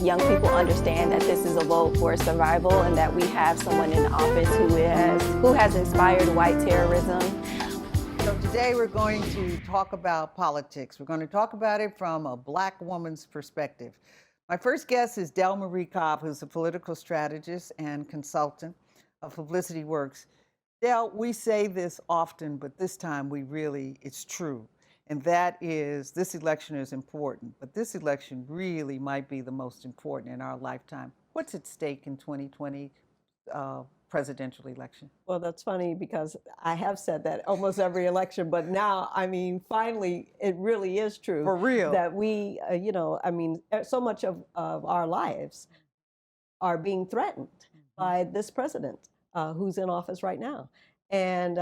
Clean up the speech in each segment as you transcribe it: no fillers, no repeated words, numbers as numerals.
young people understand that this is a vote for survival and that we have someone in office who has inspired white terrorism. So today we're going to talk about politics. We're going to talk about it from a Black woman's perspective. My first guest is Marie Cobb, who's a political strategist and consultant of Publicity Works. Del, we say this often, but this time it's true. And that is, this election is important, but this election really might be the most important in our lifetime. What's at stake in 2020 presidential election? Well, that's funny because I have said that almost every election, but now, I mean, finally, it really is true. For real. That we, so much of our lives are being threatened by this president who's in office right now. And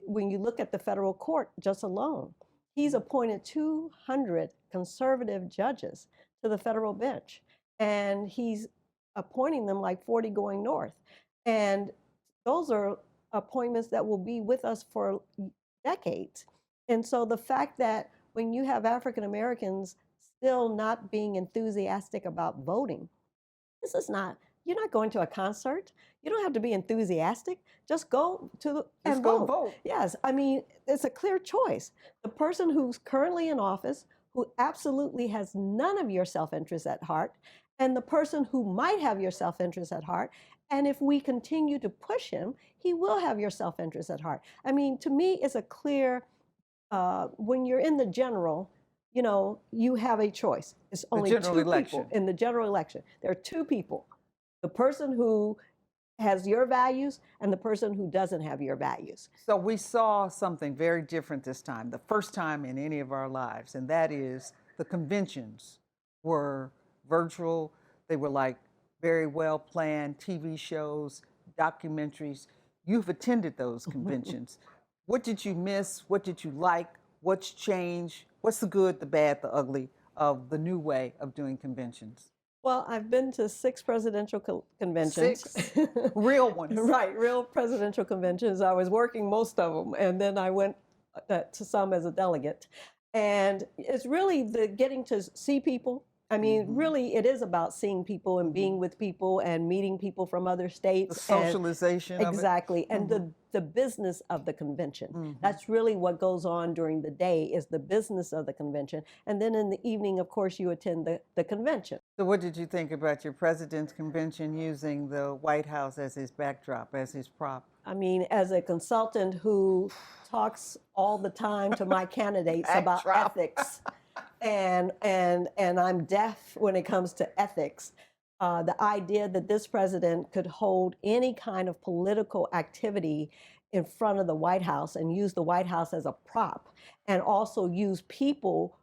when you look at the federal court just alone, he's appointed 200 conservative judges to the federal bench, and he's appointing them like 40 going north. And those are appointments that will be with us for decades. And so the fact that when you have African Americans still not being enthusiastic about voting, this is not, you're not going to a concert. You don't have to be enthusiastic. Just go to and vote. Yes, I mean, it's a clear choice. The person who's currently in office, who absolutely has none of your self-interest at heart, and the person who might have your self-interest at heart, and if we continue to push him, he will have your self-interest at heart. I mean, to me, it's a clear, when you're in the general, you have a choice. It's only two people in the general election. There are two people. The person who has your values and the person who doesn't have your values. So we saw something very different this time, the first time in any of our lives, and that is the conventions were virtual. They were like very well planned TV shows, documentaries. You've attended those conventions. What did you miss? What did you like? What's changed? What's the good, the bad, the ugly of the new way of doing conventions? Well, I've been to 6 presidential conventions. 6 real ones. Right, real presidential conventions. I was working most of them, and then I went to some as a delegate. And it's really the getting to see people. I mean, really, it is about seeing people and being with people and meeting people from other states. The socialization of it. Exactly. And the business of the convention. That's really what goes on during the day, is the business of the convention. And then in the evening, of course, you attend the convention. So what did you think about your president's convention using the White House as his backdrop, as his prop? I mean, as a consultant who talks all the time to my candidates about ethics, and I'm deaf when it comes to ethics. The idea that this president could hold any kind of political activity in front of the White House and use the White House as a prop, and also use people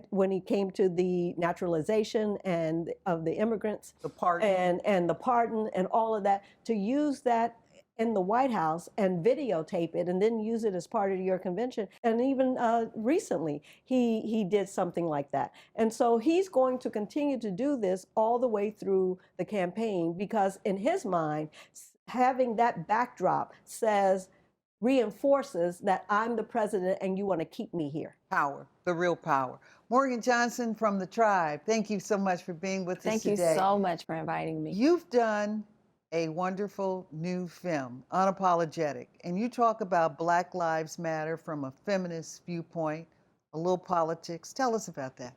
when he came to the naturalization and of the immigrants, the pardon, and the pardon and all of that, to use that in the White House and videotape it and then use it as part of your convention. And even recently, he did something like that. And so he's going to continue to do this all the way through the campaign, because in his mind, having that backdrop reinforces that I'm the president and you want to keep me here. Power, the real power. Morgan Johnson from the Tribe, thank you so much for being with us today. Thank you so much for inviting me. You've done a wonderful new film, Unapologetic, and you talk about Black Lives Matter from a feminist viewpoint, a little politics. Tell us about that.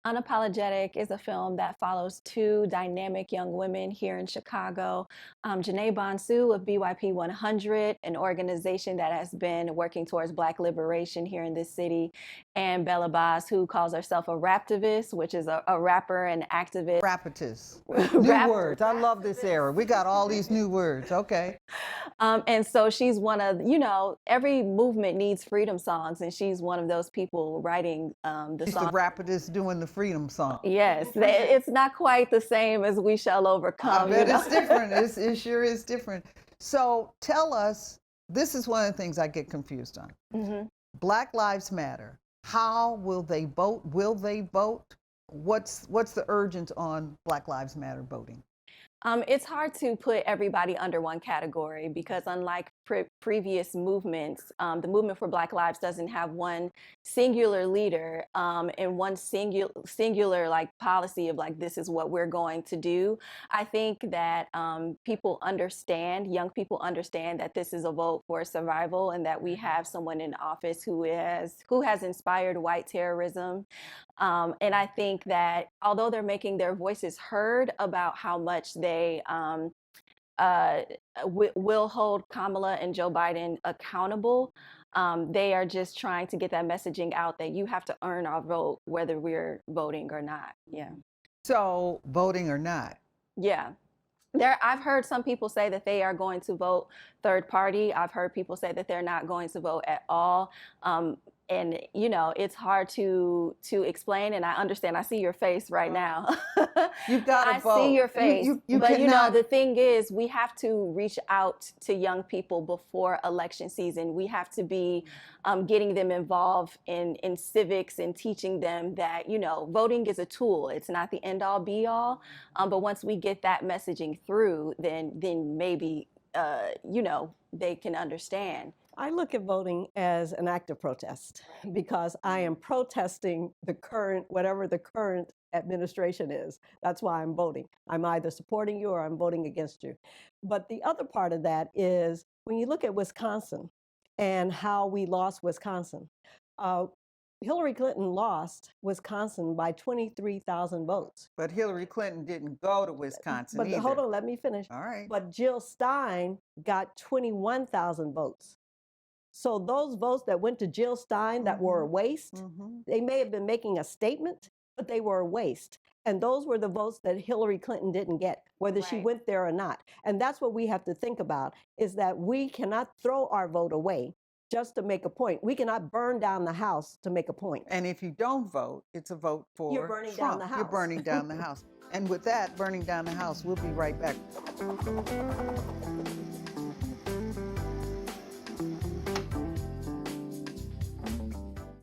Unapologetic is a film that follows 2 dynamic young women here in Chicago. Janae Bonsu of BYP 100, an organization that has been working towards Black liberation here in this city, and Bella Boss, who calls herself a raptivist, which is a rapper and activist. Rapitist. New words. I love this era. We got all these new words. Okay. And so she's one of, every movement needs freedom songs, and she's one of those people writing the she's song. The rapidist doing the freedom song. Yes, it's not quite the same as We Shall Overcome. I bet it's different. It sure is different. So tell us, this is one of the things I get confused on. Black Lives Matter. How will they vote? Will they vote? What's the urgent on Black Lives Matter voting? It's hard to put everybody under one category because unlike previous movements, the movement for Black Lives doesn't have one singular leader and one singular like policy of like, this is what we're going to do. I think that people understand, young people understand that this is a vote for survival and that we have someone in office who has inspired white terrorism. And I think that although they're making their voices heard about how much they uh, will hold Kamala and Joe Biden accountable, they are just trying to get that messaging out that you have to earn our vote, whether we're voting or not. Yeah. So, voting or not? Yeah. I've heard some people say that they are going to vote third party. I've heard people say that they're not going to vote at all. And you know, it's hard to explain. And I understand. I see your face right now. You've got to vote. I see your face. You But cannot... you know, the thing is, we have to reach out to young people before election season. We have to be getting them involved in civics and teaching them that, you know, voting is a tool. It's not the end all be all. But once we get that messaging through, then maybe, you know, they can understand. I look at voting as an act of protest because I am protesting the current, whatever the current administration is. That's why I'm voting. I'm either supporting you or I'm voting against you. But the other part of that is when you look at Wisconsin and how we lost Wisconsin, Hillary Clinton lost Wisconsin by 23,000 votes. But Hillary Clinton didn't go to Wisconsin But either. hold on, let me finish. All right. But Jill Stein got 21,000 votes. So those votes that went to Jill Stein that were a waste, they may have been making a statement, but they were a waste. And those were the votes that Hillary Clinton didn't get, whether she went there or not. And that's what we have to think about, is that we cannot throw our vote away just to make a point. We cannot burn down the house to make a point. And if you don't vote, it's a vote for You're burning Trump. down the house. You're burning down the house. And with that, burning down the house, we'll be right back.